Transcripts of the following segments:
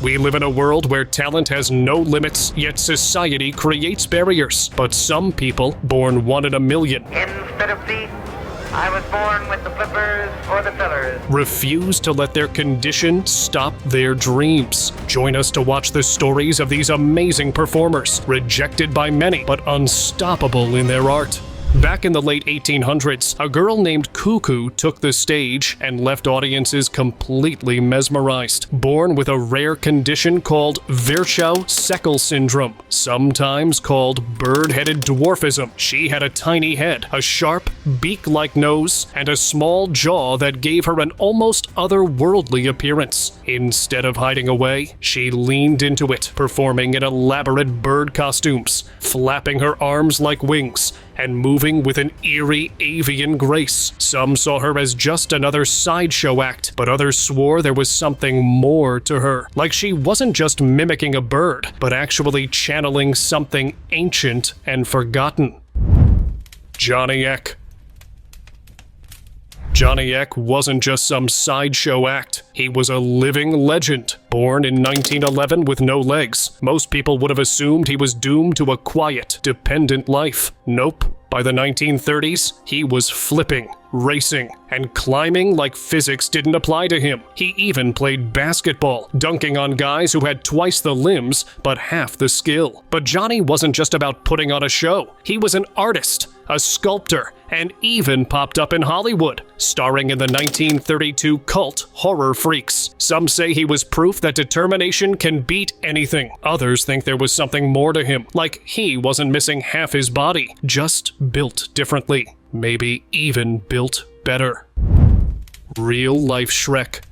We live in a world where talent has no limits, yet society creates barriers. But some people, born 1 in a million, Instead of feet, I was born with the flippers or the fillers. refuse to let their condition stop their dreams. Join us to watch the stories of these amazing performers, rejected by many, but unstoppable in their art. Back in the late 1800s, a girl named Cuckoo took the stage and left audiences completely mesmerized. Born with a rare condition called Virchow-Seckel syndrome, sometimes called bird-headed dwarfism, she had a tiny head, a sharp, beak-like nose, and a small jaw that gave her an almost otherworldly appearance. Instead of hiding away, she leaned into it, performing in elaborate bird costumes, flapping her arms like wings, and moving with an eerie avian grace. Some saw her as just another sideshow act, but others swore there was something more to her. Like she wasn't just mimicking a bird, but actually channeling something ancient and forgotten. Johnny Eck. Johnny Eck wasn't just some sideshow act. He was a living legend. Born in 1911 with no legs, most people would have assumed he was doomed to a quiet, dependent life. Nope. By the 1930s, he was flipping, racing, and climbing like physics didn't apply to him. He even played basketball, dunking on guys who had twice the limbs but half the skill. But Johnny wasn't just about putting on a show. He was an artist, a sculptor, and even popped up in Hollywood, starring in the 1932 cult Horror Freaks. Some say he was proof that determination can beat anything. Others think there was something more to him, like he wasn't missing half his body, just built differently. Maybe even built better. Real-life Shrek.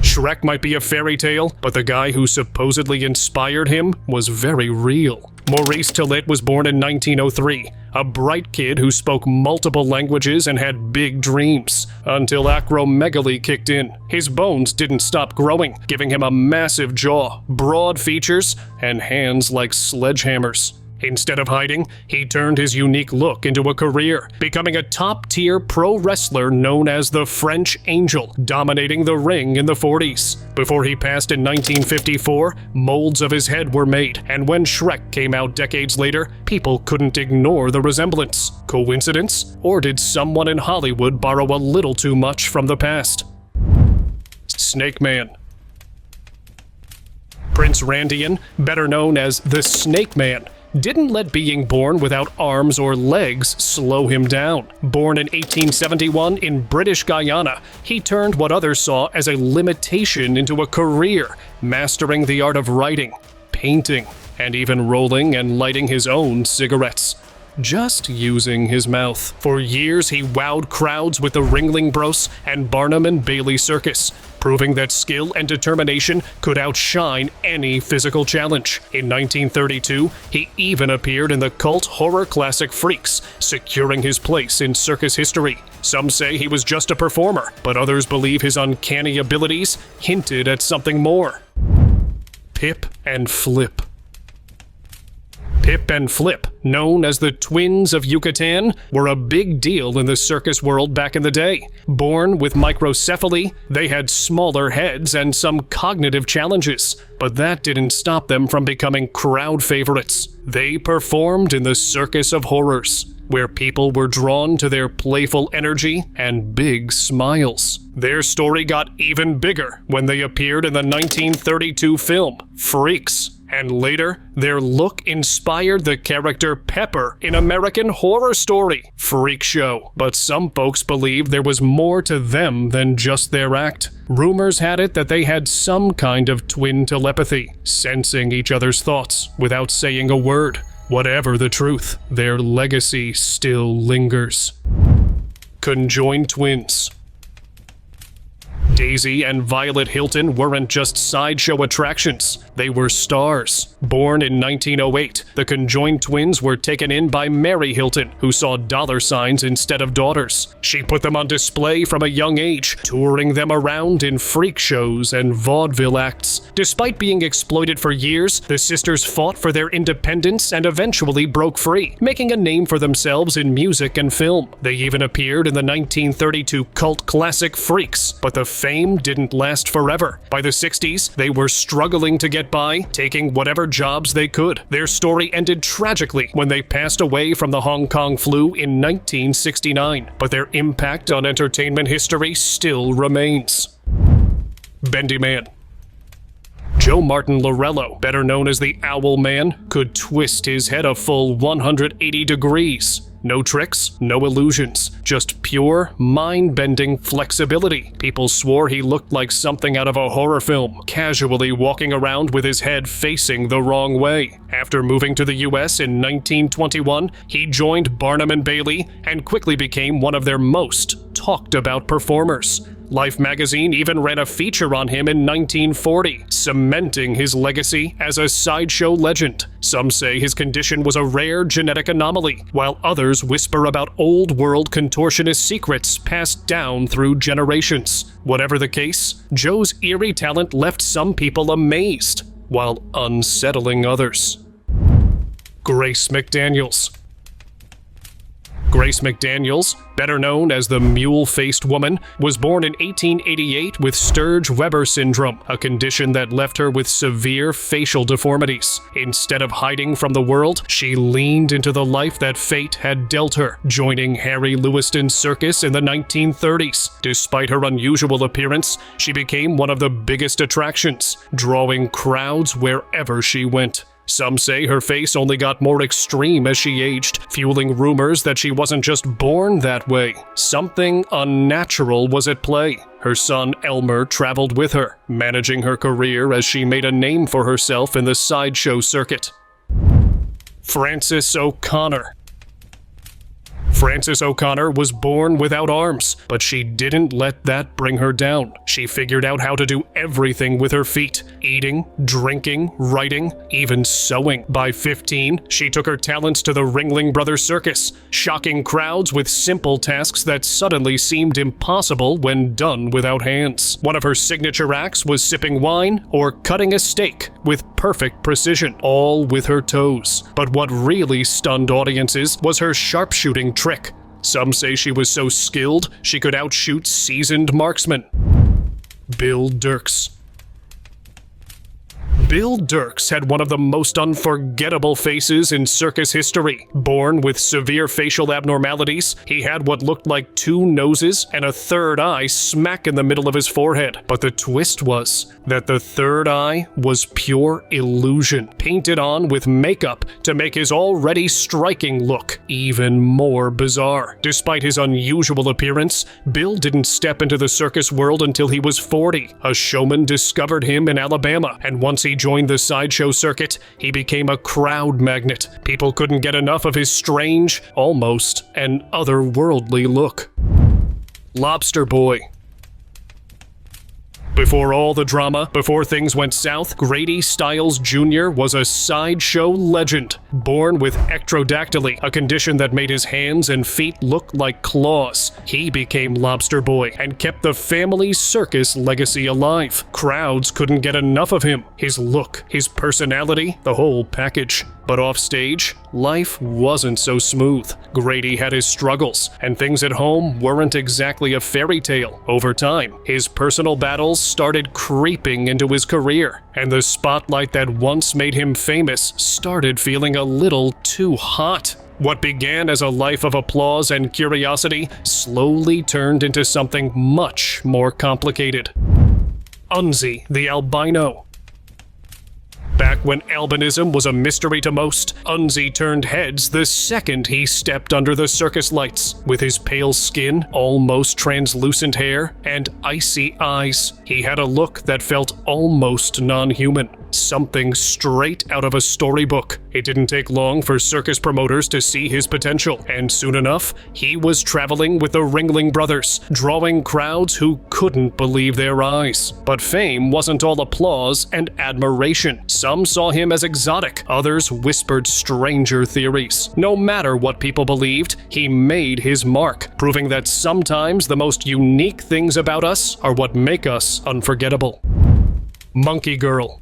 Shrek might be a fairy tale, but the guy who supposedly inspired him was very real. Maurice Tillet was born in 1903, a bright kid who spoke multiple languages and had big dreams, until acromegaly kicked in. His bones didn't stop growing, giving him a massive jaw, broad features, and hands like sledgehammers. Instead of hiding, he turned his unique look into a career, becoming a top-tier pro wrestler known as the French Angel, dominating the ring in the 40s. Before he passed in 1954, molds of his head were made, and when Shrek came out decades later, people couldn't ignore the resemblance. Coincidence? Or did someone in Hollywood borrow a little too much from the past? Snake Man. Prince Randian, better known as the Snake Man, didn't let being born without arms or legs slow him down. Born in 1871 in British Guyana, he turned what others saw as a limitation into a career, mastering the art of writing, painting, and even rolling and lighting his own cigarettes. Just using his mouth. For years, he wowed crowds with the Ringling Bros and Barnum and Bailey Circus, proving that skill and determination could outshine any physical challenge. In 1932, he even appeared in the cult horror classic Freaks, securing his place in circus history. Some say he was just a performer, but others believe his uncanny abilities hinted at something more. Pip and Flip. Pip and Flip, known as the twins of Yucatan, were a big deal in the circus world back in the day. Born with microcephaly, they had smaller heads and some cognitive challenges, but that didn't stop them from becoming crowd favorites. They performed in the Circus of Horrors, where people were drawn to their playful energy and big smiles. Their story got even bigger when they appeared in the 1932 film Freaks. And later, their look inspired the character Pepper in American Horror Story, Freak Show. But some folks believe there was more to them than just their act. Rumors had it that they had some kind of twin telepathy, sensing each other's thoughts without saying a word. Whatever the truth, their legacy still lingers. Conjoined twins. Daisy and Violet Hilton weren't just sideshow attractions, they were stars. Born in 1908, the conjoined twins were taken in by Mary Hilton, who saw dollar signs instead of daughters. She put them on display from a young age, touring them around in freak shows and vaudeville acts. Despite being exploited for years, the sisters fought for their independence and eventually broke free, making a name for themselves in music and film. They even appeared in the 1932 cult classic Freaks, but the fame didn't last forever. By the 60s, they were struggling to get by, taking whatever jobs they could. Their story ended tragically when they passed away from the Hong Kong flu in 1969, but their impact on entertainment history still remains. Bendy Man. Joe Martin Laurello, better known as the Owl Man, could twist his head a full 180 degrees. No tricks, no illusions, just pure, mind-bending flexibility. People swore he looked like something out of a horror film, casually walking around with his head facing the wrong way. After moving to the US in 1921, he joined Barnum & Bailey and quickly became one of their most talked-about performers. Life magazine even ran a feature on him in 1940, cementing his legacy as a sideshow legend. Some say his condition was a rare genetic anomaly, while others whisper about old-world contortionist secrets passed down through generations. Whatever the case, Joe's eerie talent left some people amazed, while unsettling others. Grace McDaniels. Grace McDaniels, better known as the Mule-Faced Woman, was born in 1888 with Sturge-Weber syndrome, a condition that left her with severe facial deformities. Instead of hiding from the world, she leaned into the life that fate had dealt her, joining Harry Lewiston's Circus in the 1930s. Despite her unusual appearance, she became one of the biggest attractions, drawing crowds wherever she went. Some say her face only got more extreme as she aged, fueling rumors that she wasn't just born that way. Something unnatural was at play. Her son Elmer traveled with her, managing her career as she made a name for herself in the sideshow circuit. Frances O'Connor. Frances O'Connor was born without arms, but she didn't let that bring her down. She figured out how to do everything with her feet: eating, drinking, writing, even sewing. By 15, she took her talents to the Ringling Brothers Circus, shocking crowds with simple tasks that suddenly seemed impossible when done without hands. One of her signature acts was sipping wine or cutting a steak with perfect precision, all with her toes. But what really stunned audiences was her sharpshooting trick. Some say she was so skilled she could outshoot seasoned marksmen. Bill Dirks. Bill Dirks had one of the most unforgettable faces in circus history. Born with severe facial abnormalities, he had what looked like two noses and a third eye smack in the middle of his forehead. But the twist was that the third eye was pure illusion, painted on with makeup to make his already striking look even more bizarre. Despite his unusual appearance, Bill didn't step into the circus world until he was 40. A showman discovered him in Alabama, and once he joined the sideshow circuit, he became a crowd magnet. People couldn't get enough of his strange, almost an otherworldly look. Lobster Boy. Before all the drama, before things went south, Grady Stiles Jr. was a sideshow legend. Born with ectrodactyly, a condition that made his hands and feet look like claws, he became Lobster Boy and kept the family circus legacy alive. Crowds couldn't get enough of him. His look, his personality, the whole package. But offstage, life wasn't so smooth. Grady had his struggles, and things at home weren't exactly a fairy tale. Over time, his personal battles started creeping into his career, and the spotlight that once made him famous started feeling a little too hot. What began as a life of applause and curiosity slowly turned into something much more complicated. Unzie the Albino. Back when albinism was a mystery to most, Unzie turned heads the second he stepped under the circus lights. With his pale skin, almost translucent hair, and icy eyes, he had a look that felt almost non-human. Something straight out of a storybook. It didn't take long for circus promoters to see his potential, and soon enough, he was traveling with the Ringling Brothers, drawing crowds who couldn't believe their eyes. But fame wasn't all applause and admiration. Some saw him as exotic, others whispered stranger theories. No matter what people believed, he made his mark, proving that sometimes the most unique things about us are what make us unforgettable. Monkey Girl.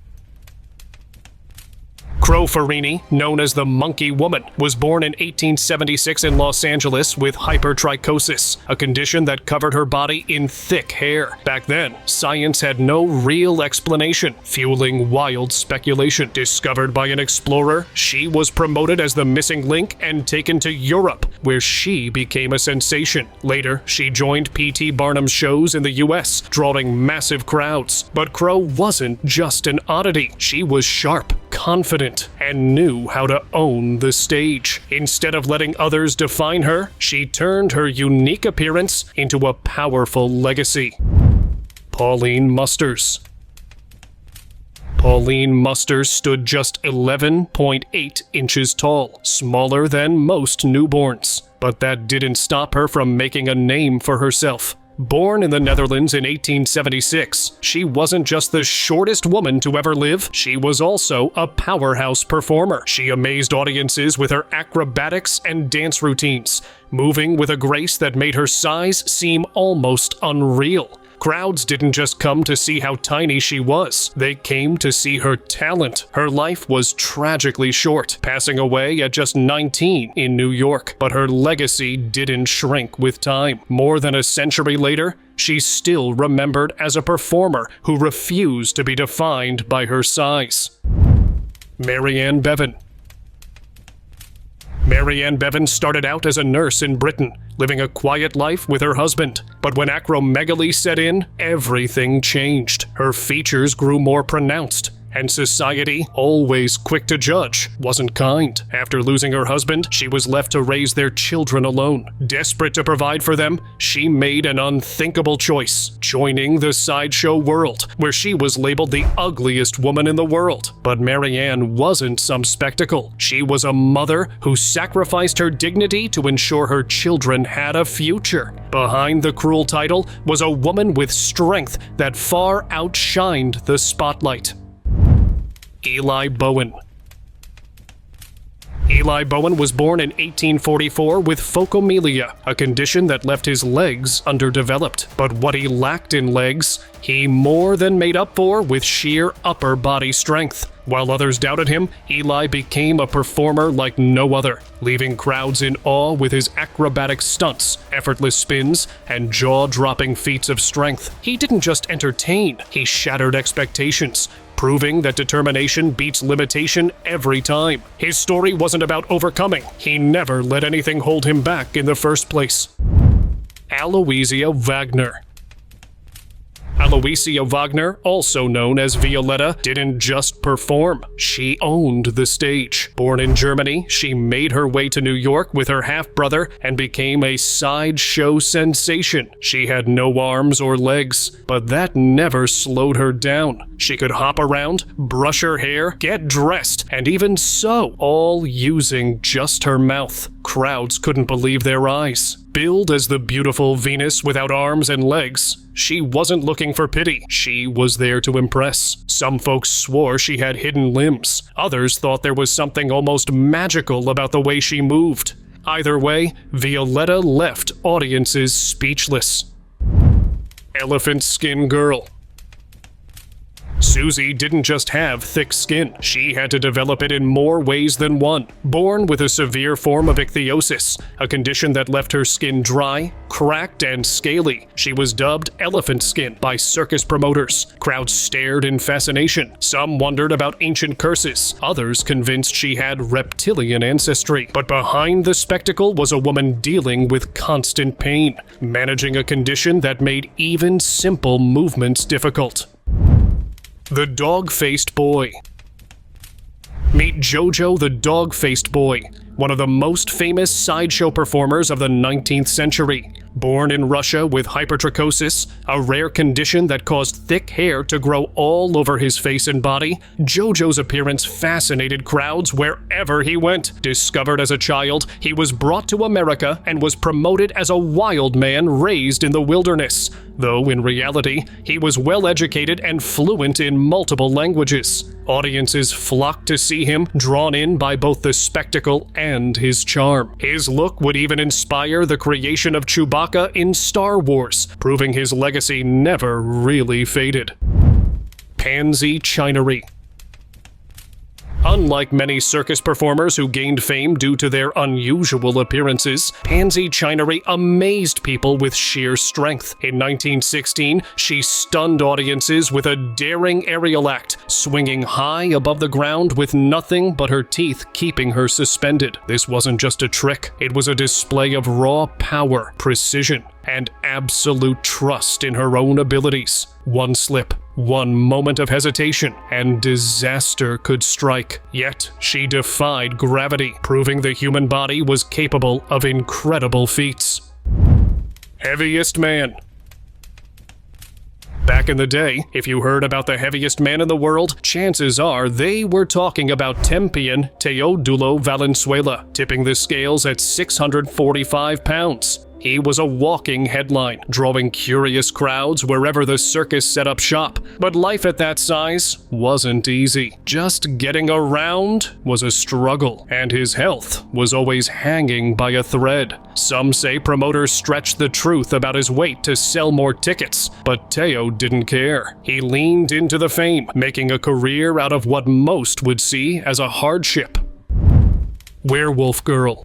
Crow Farini, known as the Monkey Woman, was born in 1876 in Los Angeles with hypertrichosis, a condition that covered her body in thick hair. Back then, science had no real explanation, fueling wild speculation. Discovered by an explorer, she was promoted as the missing link and taken to Europe, where she became a sensation. Later, she joined P.T. Barnum's shows in the U.S., drawing massive crowds. But Crow wasn't just an oddity. She was sharp, confident, and knew how to own the stage. Instead of letting others define her, she turned her unique appearance into a powerful legacy. Pauline Musters. Pauline Musters stood just 11.8 inches tall, smaller than most newborns. But that didn't stop her from making a name for herself. Born in the Netherlands in 1876, she wasn't just the shortest woman to ever live, she was also a powerhouse performer. She amazed audiences with her acrobatics and dance routines, moving with a grace that made her size seem almost unreal. Crowds didn't just come to see how tiny she was, they came to see her talent. Her life was tragically short, passing away at just 19 in New York. But her legacy didn't shrink with time. More than a century later, she's still remembered as a performer who refused to be defined by her size. Maryanne Bevon. Maryanne Bevon started out as a nurse in Britain, living a quiet life with her husband. But when acromegaly set in, everything changed. Her features grew more pronounced, and society, always quick to judge, wasn't kind. After losing her husband, she was left to raise their children alone. Desperate to provide for them, she made an unthinkable choice, joining the sideshow world, where she was labeled the ugliest woman in the world. But Maryanne wasn't some spectacle. She was a mother who sacrificed her dignity to ensure her children had a future. Behind the cruel title was a woman with strength that far outshined the spotlight. Eli Bowen. Eli Bowen was born in 1844 with phocomelia, a condition that left his legs underdeveloped. But what he lacked in legs, he more than made up for with sheer upper body strength. While others doubted him, Eli became a performer like no other, leaving crowds in awe with his acrobatic stunts, effortless spins, and jaw-dropping feats of strength. He didn't just entertain, he shattered expectations, proving that determination beats limitation every time. His story wasn't about overcoming. He never let anything hold him back in the first place. Aloisia Wagner. Aloisia Wagner, also known as Violetta, didn't just perform. She owned the stage. Born in Germany, she made her way to New York with her half-brother and became a sideshow sensation. She had no arms or legs, but that never slowed her down. She could hop around, brush her hair, get dressed, and even sew, all using just her mouth. Crowds couldn't believe their eyes. Billed as the beautiful Venus without arms and legs, she wasn't looking for pity. She was there to impress. Some folks swore she had hidden limbs. Others thought there was something almost magical about the way she moved. Either way, Violetta left audiences speechless. Elephant Skin Girl. Susie didn't just have thick skin, she had to develop it in more ways than one. Born with a severe form of ichthyosis, a condition that left her skin dry, cracked, and scaly, she was dubbed elephant skin by circus promoters. Crowds stared in fascination. Some wondered about ancient curses. Others convinced she had reptilian ancestry. But behind the spectacle was a woman dealing with constant pain, managing a condition that made even simple movements difficult. The Dog-Faced Boy. Meet JoJo the Dog-Faced Boy, one of the most famous sideshow performers of the 19th century. Born in Russia with hypertrichosis, a rare condition that caused thick hair to grow all over his face and body, JoJo's appearance fascinated crowds wherever he went. Discovered as a child, he was brought to America and was promoted as a wild man raised in the wilderness, though in reality, he was well-educated and fluent in multiple languages. Audiences flocked to see him, drawn in by both the spectacle and his charm. His look would even inspire the creation of Chewbacca in Star Wars, proving his legacy never really faded. Pansy Chinery. Unlike many circus performers who gained fame due to their unusual appearances, Pansy Chinery amazed people with sheer strength. In 1916, she stunned audiences with a daring aerial act, swinging high above the ground with nothing but her teeth keeping her suspended. This wasn't just a trick, it was a display of raw power, precision, and absolute trust in her own abilities. One slip, one moment of hesitation, and disaster could strike. Yet, she defied gravity, proving the human body was capable of incredible feats. Heaviest man. Back in the day, if you heard about the heaviest man in the world, chances are they were talking about Tempian Teodulo Valenzuela, tipping the scales at 645 pounds. He was a walking headline, drawing curious crowds wherever the circus set up shop. But life at that size wasn't easy. Just getting around was a struggle, and his health was always hanging by a thread. Some say promoters stretched the truth about his weight to sell more tickets, but Teo didn't care. He leaned into the fame, making a career out of what most would see as a hardship. Werewolf Girl.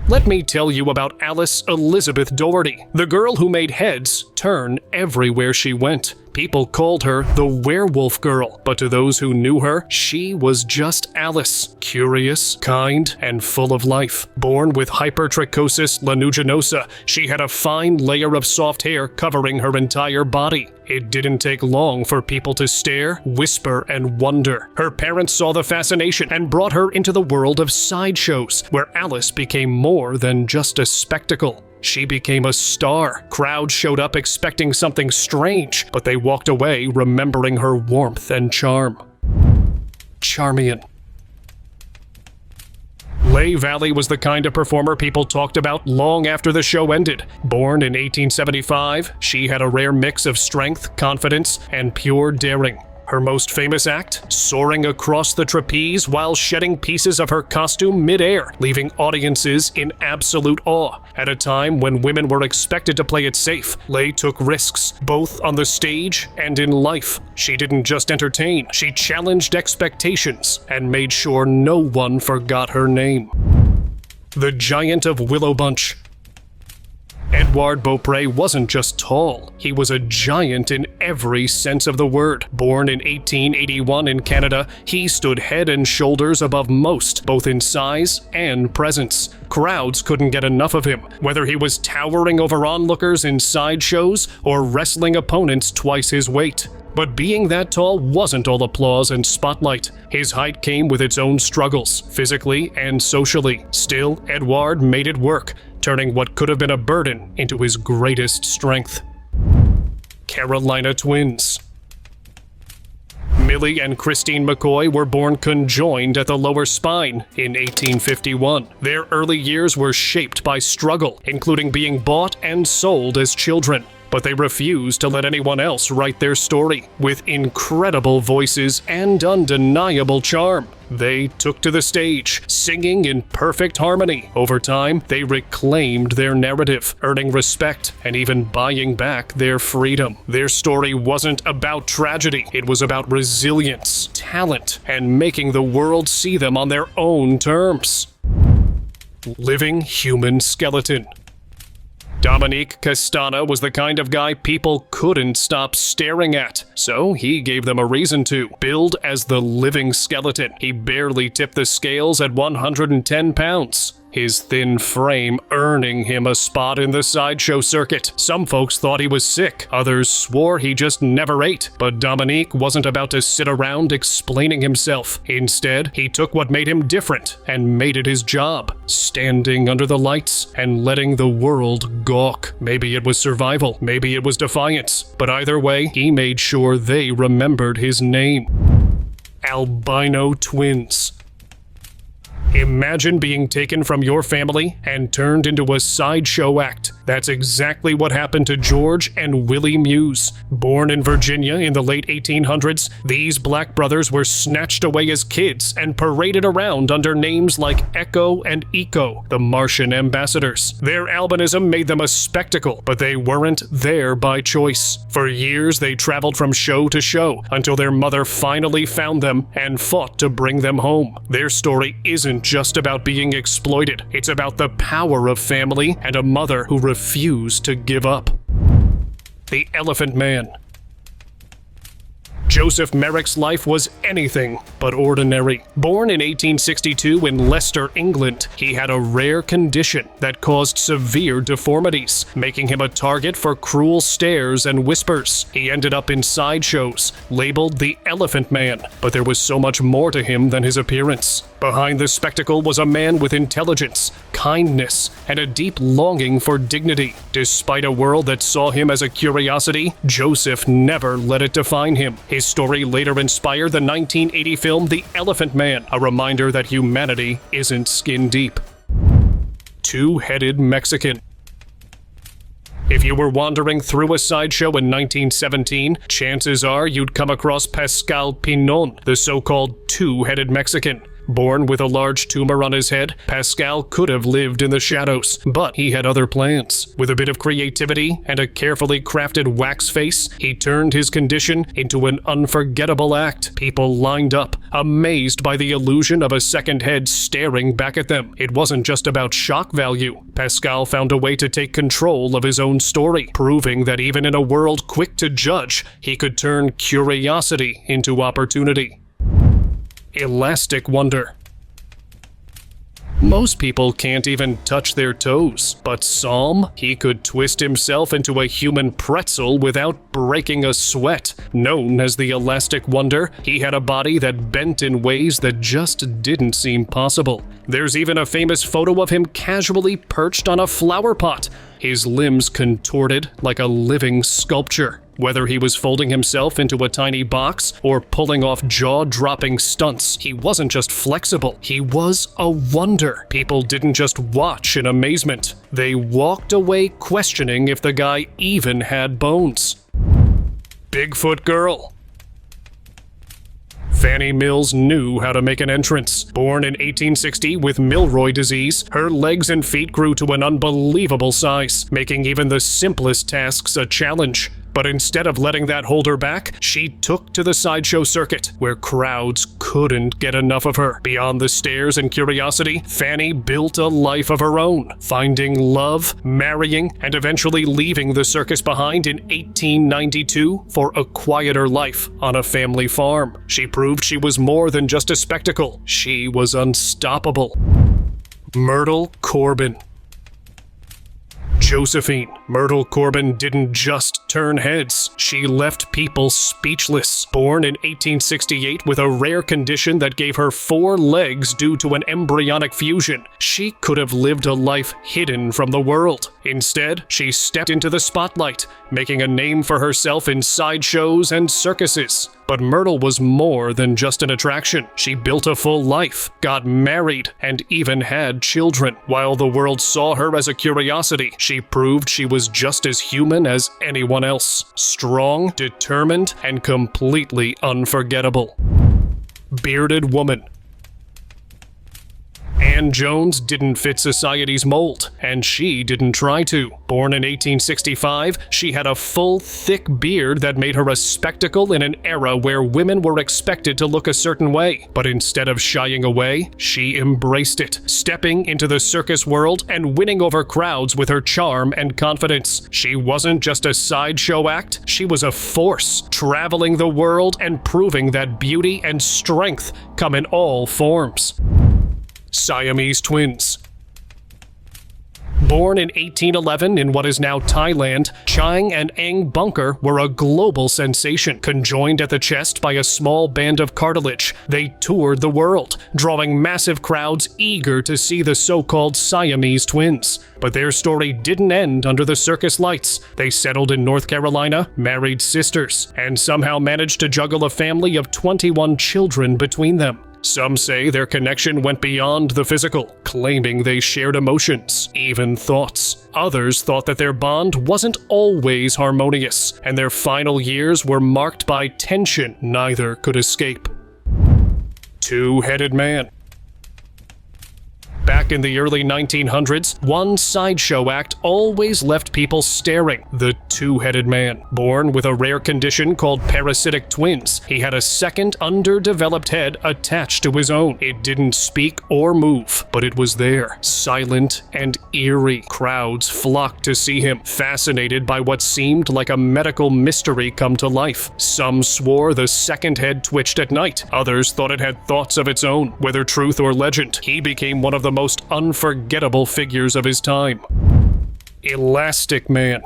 Let me tell you about Alice Elizabeth Doherty, the girl who made heads turn everywhere she went. People called her the Werewolf Girl, but to those who knew her, she was just Alice, curious, kind, and full of life. Born with hypertrichosis lanuginosa, she had a fine layer of soft hair covering her entire body. It didn't take long for people to stare, whisper, and wonder. Her parents saw the fascination and brought her into the world of sideshows, where Alice became more than just a spectacle. She became a star. Crowds showed up expecting something strange, but they walked away remembering her warmth and charm. Charmion. Leigh Valley was the kind of performer people talked about long after the show ended. Born in 1875, she had a rare mix of strength, confidence, and pure daring. Her most famous act? Soaring across the trapeze while shedding pieces of her costume mid-air, leaving audiences in absolute awe. At a time when women were expected to play it safe, Leigh took risks, both on the stage and in life. She didn't just entertain, she challenged expectations and made sure no one forgot her name. The Giant of Willow Bunch. Edouard Beaupré wasn't just tall, he was a giant in every sense of the word. Born in 1881 in Canada, he stood head and shoulders above most, both in size and presence. Crowds couldn't get enough of him, whether he was towering over onlookers in sideshows or wrestling opponents twice his weight. But being that tall wasn't all applause and spotlight. His height came with its own struggles, physically and socially. Still, Edouard made it work, turning what could have been a burden into his greatest strength. Carolina Twins. Millie and Christine McCoy were born conjoined at the lower spine in 1851. Their early years were shaped by struggle, including being bought and sold as children. But they refused to let anyone else write their story. With incredible voices and undeniable charm, they took to the stage, singing in perfect harmony. Over time, they reclaimed their narrative, earning respect and even buying back their freedom. Their story wasn't about tragedy, it was about resilience, talent, and making the world see them on their own terms. Living human skeleton. Dominique Castana was the kind of guy people couldn't stop staring at, so he gave them a reason to. Billed as the living skeleton, he barely tipped the scales at 110 pounds. His thin frame earning him a spot in the sideshow circuit. Some folks thought he was sick, others swore he just never ate. But Dominique wasn't about to sit around explaining himself. Instead, he took what made him different and made it his job, standing under the lights and letting the world gawk. Maybe it was survival, maybe it was defiance, but either way, he made sure they remembered his name. Albino Twins. Imagine being taken from your family and turned into a sideshow act. That's exactly what happened to George and Willie Muse. Born in Virginia in the late 1800s, these black brothers were snatched away as kids and paraded around under names like Echo and Eco, the Martian ambassadors. Their albinism made them a spectacle, but they weren't there by choice. For years, they traveled from show to show until their mother finally found them and fought to bring them home. Their story isn't just about being exploited. It's about the power of family and a mother who refused to give up. The Elephant Man. Joseph Merrick's life was anything but ordinary. Born in 1862 in Leicester, England, he had a rare condition that caused severe deformities, making him a target for cruel stares and whispers. He ended up in sideshows, labeled the Elephant Man, but there was so much more to him than his appearance. Behind the spectacle was a man with intelligence, kindness, and a deep longing for dignity. Despite a world that saw him as a curiosity, Joseph never let it define him. His story later inspired the 1980 film The Elephant Man, a reminder that humanity isn't skin deep. Two-headed Mexican. If you were wandering through a sideshow in 1917, chances are you'd come across Pascal Pinon, the so-called two-headed Mexican. Born with a large tumor on his head, Pascal could have lived in the shadows, but he had other plans. With a bit of creativity and a carefully crafted wax face, he turned his condition into an unforgettable act. People lined up, amazed by the illusion of a second head staring back at them. It wasn't just about shock value. Pascal found a way to take control of his own story, proving that even in a world quick to judge, he could turn curiosity into opportunity. Elastic Wonder. Most people can't even touch their toes, but Psalm, he could twist himself into a human pretzel without breaking a sweat. Known as the Elastic Wonder, he had a body that bent in ways that just didn't seem possible. There's even a famous photo of him casually perched on a flower pot, his limbs contorted like a living sculpture. Whether he was folding himself into a tiny box or pulling off jaw-dropping stunts, he wasn't just flexible, he was a wonder. People didn't just watch in amazement. They walked away questioning if the guy even had bones. Bigfoot Girl. Fanny Mills knew how to make an entrance. Born in 1860 with Milroy disease, her legs and feet grew to an unbelievable size, making even the simplest tasks a challenge. But instead of letting that hold her back, she took to the sideshow circuit, where crowds couldn't get enough of her. Beyond the stares and curiosity, Fanny built a life of her own, finding love, marrying, and eventually leaving the circus behind in 1892 for a quieter life on a family farm. She proved she was more than just a spectacle. She was unstoppable. Myrtle Corbin. Josephine, Myrtle Corbin didn't just turn heads, she left people speechless. Born in 1868 with a rare condition that gave her 4 legs due to an embryonic fusion, she could have lived a life hidden from the world. Instead, she stepped into the spotlight, making a name for herself in sideshows and circuses. But Myrtle was more than just an attraction. She built a full life, got married, and even had children. While the world saw her as a curiosity, she proved she was just as human as anyone else. Strong, determined, and completely unforgettable. Bearded Woman. Ann Jones didn't fit society's mold, and she didn't try to. Born in 1865, she had a full, thick beard that made her a spectacle in an era where women were expected to look a certain way. But instead of shying away, she embraced it, stepping into the circus world and winning over crowds with her charm and confidence. She wasn't just a sideshow act, she was a force, traveling the world and proving that beauty and strength come in all forms. Siamese Twins. Born in 1811 in what is now Thailand, Chang and Eng Bunker were a global sensation. Conjoined at the chest by a small band of cartilage, they toured the world, drawing massive crowds eager to see the so-called Siamese twins. But their story didn't end under the circus lights. They settled in North Carolina, married sisters, and somehow managed to juggle a family of 21 children between them. Some say their connection went beyond the physical, claiming they shared emotions, even thoughts. Others thought that their bond wasn't always harmonious, and their final years were marked by tension neither could escape. Two-Headed Man. Back in the early 1900s, one sideshow act always left people staring: the Two-Headed Man. Born with a rare condition called parasitic twins, he had a second underdeveloped head attached to his own. It didn't speak or move, but it was there, silent and eerie. Crowds flocked to see him, fascinated by what seemed like a medical mystery come to life. Some swore the second head twitched at night. Others thought it had thoughts of its own, whether truth or legend. He became one of the most unforgettable figures of his time. Elastic Man.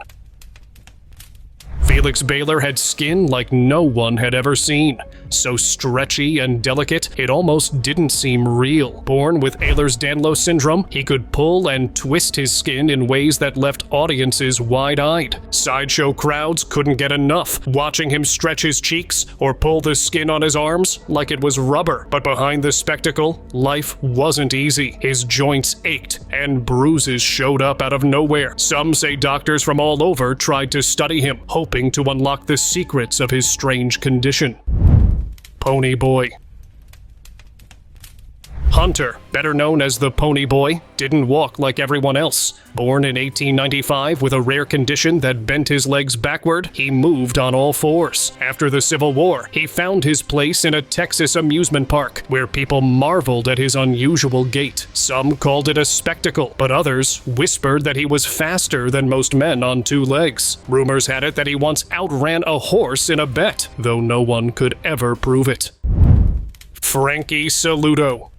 Felix Baylor had skin like no one had ever seen. So stretchy and delicate, it almost didn't seem real. Born with Ehlers-Danlos syndrome, he could pull and twist his skin in ways that left audiences wide-eyed. Sideshow crowds couldn't get enough, watching him stretch his cheeks or pull the skin on his arms like it was rubber. But behind the spectacle, life wasn't easy. His joints ached, and bruises showed up out of nowhere. Some say doctors from all over tried to study him, hoping to unlock the secrets of his strange condition. Pony Boy. Hunter, better known as the Pony Boy, didn't walk like everyone else. Born in 1895 with a rare condition that bent his legs backward, he moved on all fours. After the Civil War, he found his place in a Texas amusement park, where people marveled at his unusual gait. Some called it a spectacle, but others whispered that he was faster than most men on two legs. Rumors had it that he once outran a horse in a bet, though no one could ever prove it. Frankie Saludo.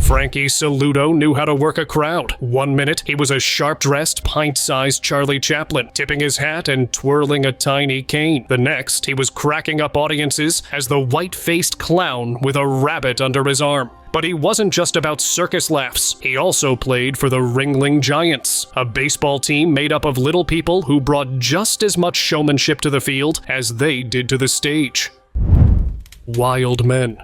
Frankie Saludo knew how to work a crowd. One minute, he was a sharp-dressed, pint-sized Charlie Chaplin, tipping his hat and twirling a tiny cane. The next, he was cracking up audiences as the white-faced clown with a rabbit under his arm. But he wasn't just about circus laughs. He also played for the Ringling Giants, a baseball team made up of little people who brought just as much showmanship to the field as they did to the stage. Wild Men.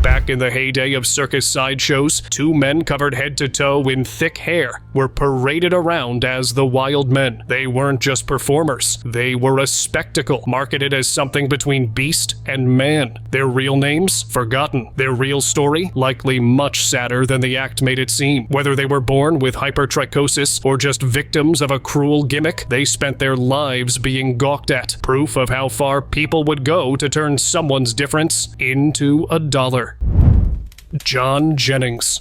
Back in the heyday of circus sideshows, two men covered head to toe in thick hair were paraded around as the Wild Men. They weren't just performers, they were a spectacle, marketed as something between beast and man. Their real names? Forgotten. Their real story? Likely much sadder than the act made it seem. Whether they were born with hypertrichosis or just victims of a cruel gimmick, they spent their lives being gawked at. Proof of how far people would go to turn someone's difference into a dollar. John Jennings.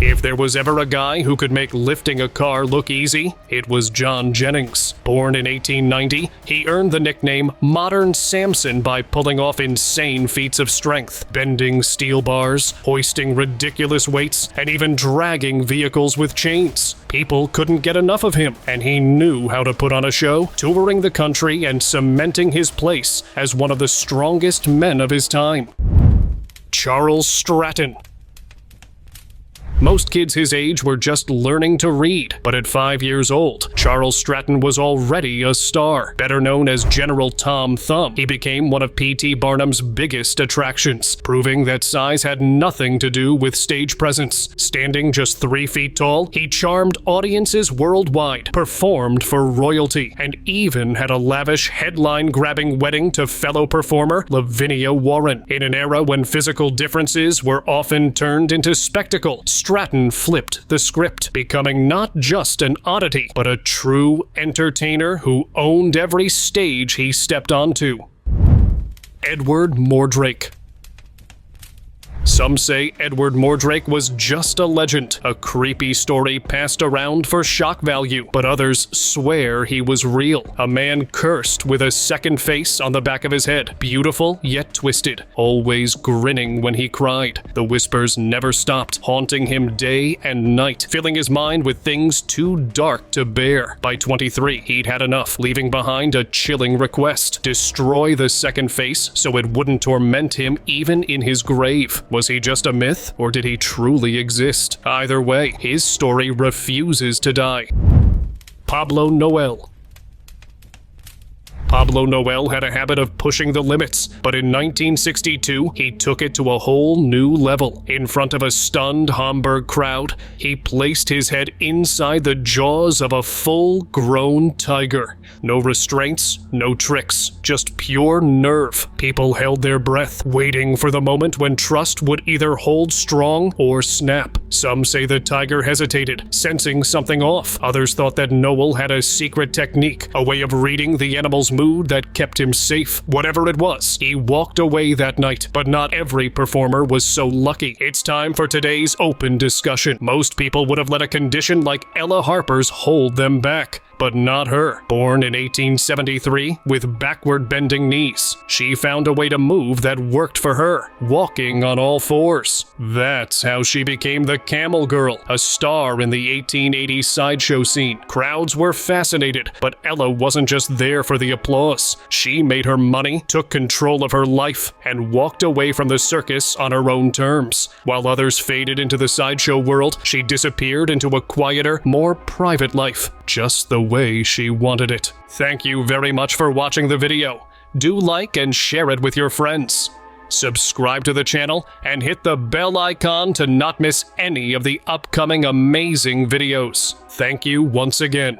If there was ever a guy who could make lifting a car look easy, it was John Jennings. Born in 1890, he earned the nickname Modern Samson by pulling off insane feats of strength, bending steel bars, hoisting ridiculous weights, and even dragging vehicles with chains. People couldn't get enough of him, and he knew how to put on a show, touring the country and cementing his place as one of the strongest men of his time. Charles Stratton. Most kids his age were just learning to read, but at 5 years old, Charles Stratton was already a star. Better known as General Tom Thumb, he became one of P.T. Barnum's biggest attractions, proving that size had nothing to do with stage presence. Standing just 3 feet tall, he charmed audiences worldwide, performed for royalty, and even had a lavish headline-grabbing wedding to fellow performer Lavinia Warren. In an era when physical differences were often turned into spectacle, Stratton flipped the script, becoming not just an oddity, but a true entertainer who owned every stage he stepped onto. Edward Mordrake. Some say Edward Mordrake was just a legend, a creepy story passed around for shock value, but others swear he was real. A man cursed with a second face on the back of his head, beautiful yet twisted, always grinning when he cried. The whispers never stopped, haunting him day and night, filling his mind with things too dark to bear. By 23, he'd had enough, leaving behind a chilling request: destroy the second face so it wouldn't torment him even in his grave. Was he just a myth, or did he truly exist? Either way, his story refuses to die. Pablo Noel. Pablo Noel had a habit of pushing the limits, but in 1962, he took it to a whole new level. In front of a stunned Hamburg crowd, he placed his head inside the jaws of a full-grown tiger. No restraints, no tricks, just pure nerve. People held their breath, waiting for the moment when trust would either hold strong or snap. Some say the tiger hesitated, sensing something off. Others thought that Noel had a secret technique, a way of reading the animal's mood that kept him safe. Whatever it was, he walked away that night, but not every performer was so lucky. It's time for today's open discussion. Most people would have let a condition like Ella Harper's hold them back. But not her. Born in 1873 with backward-bending knees, she found a way to move that worked for her, walking on all fours. That's how she became the Camel Girl, a star in the 1880s sideshow scene. Crowds were fascinated, but Ella wasn't just there for the applause. She made her money, took control of her life, and walked away from the circus on her own terms. While others faded into the sideshow world, she disappeared into a quieter, more private life, just the way she wanted it. Thank you very much for watching the video. Do like and share it with your friends. Subscribe to the channel and hit the bell icon to not miss any of the upcoming amazing videos. Thank you once again.